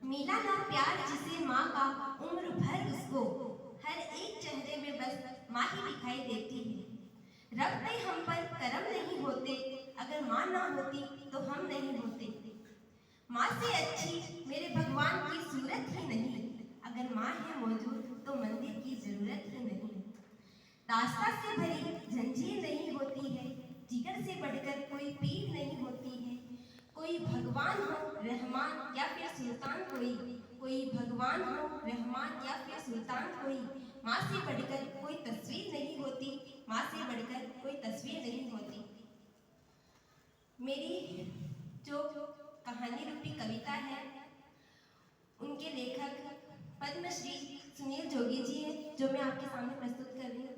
मिला ना प्यार जिसे माँ का उम्र भर उसको, हर एक चेहरे में बस माँ ही दिखाई देती है। रब पे हम पर करम नहीं होते, अगर माँ ना होती तो हम नहीं होते। माँ से अच्छी मेरे भगवान की सूरत ही नहीं, अगर माँ है मौजूद तो मंदिर की जरूरत ही नहीं। दास्तां से भरी जंजीर नहीं होती है, जिगर से बढ़कर कोई पीर नहीं होती है। कोई भगवान हो रहमान या फिर सुल्तान, कोई भगवान हो रहमान या फिर सुल्तान कोई। माँ से बढ़कर कोई तस्वीर नहीं होती, माँ से बढ़कर कोई तस्वीर नहीं होती। मेरी जो कहानी रूपी कविता है, उनके लेखक पद्मश्री सुनील जोगी जी हैं, जो मैं आपके सामने प्रस्तुत कर रही हूँ।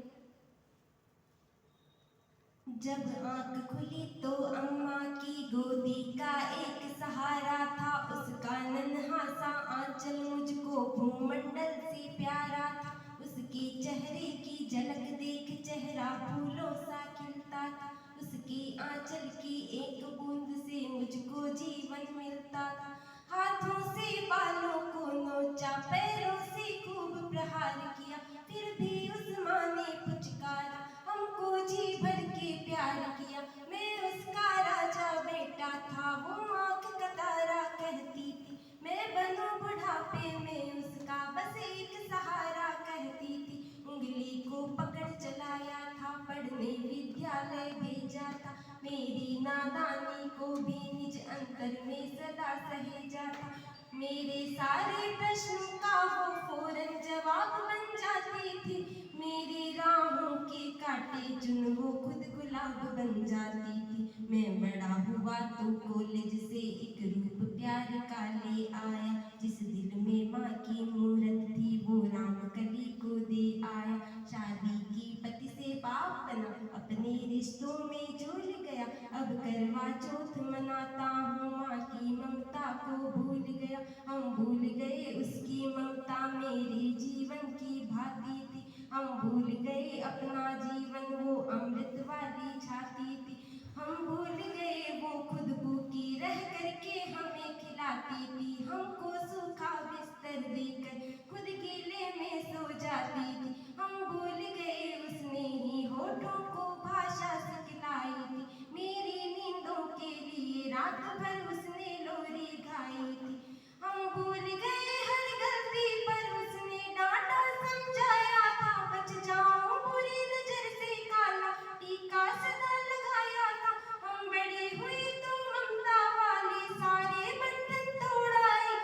जब आंख खुली तो अम्मा की गोदी का एक सहारा था, उसका नन्हा सा आंचल मुझको भूमंडल से प्यारा था। उसके चेहरे की झलक देख चेहरा फूलों सा खिलता था, उसकी आंचल की एक बूंद से मुझको जीवन मिलता था। हाथों से बालों को नोचा, पैरों से खूब प्रहार किया, फिर भी उस माँ ने पुचकारा, हमको जी भर के प्यार किया। मैं उसका राजा बेटा था, वो आँख का तारा कहती थी, मैं बनूं बुढ़ापे में उसका बस एक सहारा कहती थी। उंगली को पकड़ चलाया था, पढ़ने विद्यालय भेजा था, मेरी नादानी को भी निज अंतर में सदा सहेजा था। मेरे सारे प्रश्नों का वो फौरन जवाब बन जाती थी, मेरी राहों के काटे चुन वो खुद गुलाब बन जाती थी। मैं बड़ा हुआ तो कॉलेज से एक रूप प्यार का ले आया, जिस दिल में माँ की मूरत थी वो राम कली को दे आया। शादी की पति से बाप बना, अपने रिश्तों में झूल गया, अब करवा चौथ मनाता हूँ, माँ की ममता को भूल गया। हम भूल गए उसकी ममता मेरे जीवन की भाती थी, हम भूल गए अपना जीवन वो अमृत वाली छाती थी। हम भूल गए वो खुद भूखी रह करके हमें खिलाती थी, हमको सूखा बिस्तर देकर खुद गीले में सो जाती थी। हम भूल गए उसने ही होठों को भाषा सिखलाई थी, मेरी नींदों के लिए रात भर उसने लोरी गाई थी। हम भूल गए हर गलती पर उसने डांटा समझाया था, बच जाऊं बुरी नजर से काला टीका सदा लगाया था। हम बड़े हुए तो ममता वाले सारे बंधन तोड़ाए,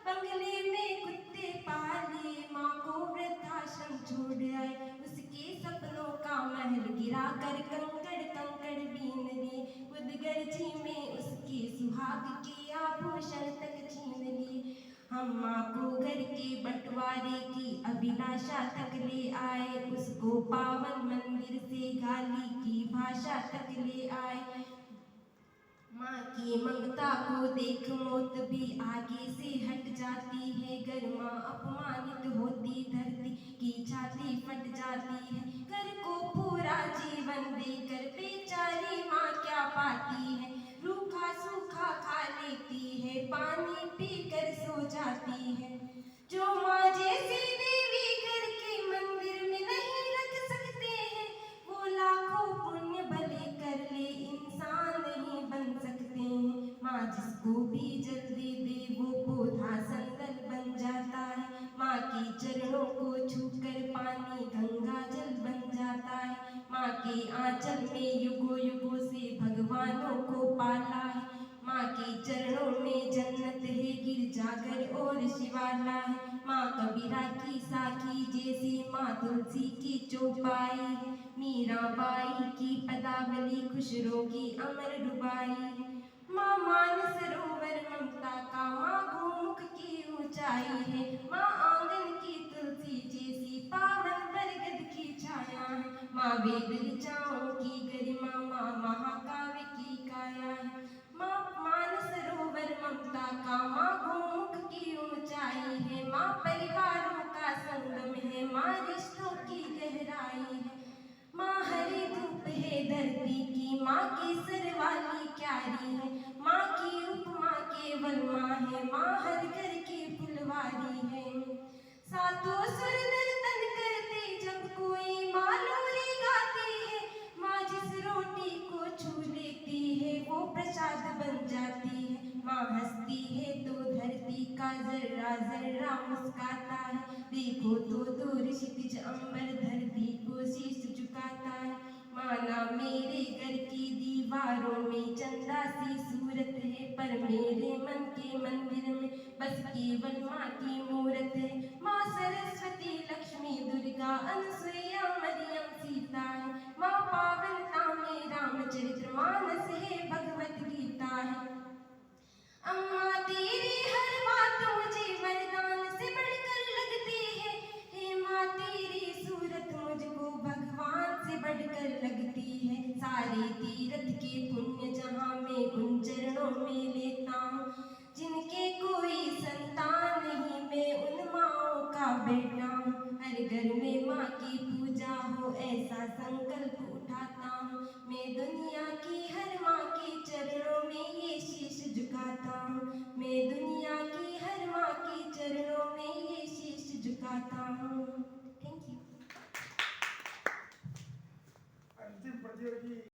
बंगले में कुत्ते पाले, माँ को वृद्धाश्रम छोड़ आए। उसके सपनों का महल गिरा कर कंकड़ कंकड़ बीन लिए, खुद गर्जी में उसके सुहाग के आभूषण तक छीन लिए। हम माँ को घर के बंटवारे की अभिलाषा तक ले आए, उसको पावन मंदिर से गाली की भाषा तक ले आए। माँ की ममता को देख मौत भी आगे से हट जाती है, घर माँ अपमानित होती धरती की छाती फट जाती है। घर को पूरा जीवन देकर बेचारी माँ क्या पाती है, रूखा सूखा खा लेती है, पानी पीकर सो जाती है। जो माँ जैसी देवी घर के मंदिर में नहीं रख सकते हैं, वो लाखों पुण्य भले कर ले इंसान नहीं बन सकते हैं। माँ जिसको भी जल दे दे वो पौधा संदल बन जाता है, माँ के चरणों को छूकर पानी गंगा जल बन जाता है। माँ के आंचल में युगों युगों से भगवानों को पाला है, माँ के चरणों में जन्नत है गिरजाघर और शिवाला है। माँ कबीरा की साखी जैसी माँ तुलसी की चौपाई है, मीराबाई की पदावली खुशरों की अमर रुबाई है। माँ मानसरोवर ममता का, माँ गोमुख की ऊंचाई है, माँ आंगन की तुलसी जैसी पावन बरगद की छाया है। माँ वेद ऋचाओं की गरिमा, माँ महाकाव्य की काया है। माँ मानसरोवर ममता का, माँ गोमुख की ऊंचाई है, माँ परिवारों का संगम है, माँ रिश्तों की गहराई है। माँ हरी धूप है धरती की, माँ केसर वाली क्यारी है, माँ की उपमा केवल माँ है, माँ हर घर की जर्रा जर्रा मुस्काता है, देखो तो दूर क्षितिज अंबर धरती को शीश झुकाता है। माना मेरे घर की दीवारों में चंदा सी सूरत है, पर मेरे मन के मंदिर में बस केवल माँ की मूरत है। माँ सरस्वती लक्ष्मी दुर्गा अनसुईया मरियम सीता है, माँ पावनता में रामचरित्र मानस है, भगवत गीता है। अम्मा तेरी हर बात मुझे वरदान से बढ़कर लगती है, हे माँ तेरी सूरत मुझको भगवान से बढ़कर लगती है। सारे तीर्थ के पुण्य जहाँ मैं उन चरणों में लेता हूँ, जिनके कोई संतान नहीं मैं उन माँओं का बेटा हूँ। हर घर में माँ की पूजा हो ऐसा संकल्प उठाता हूँ, मैं दुनिया की हर माँ के चरणों में ये शीश झुकाता हूँ, मैं दुनिया की हर माँ के चरणों में ये शीश झुकाता हूँ। Thank you. अंतिम प्रतियोगी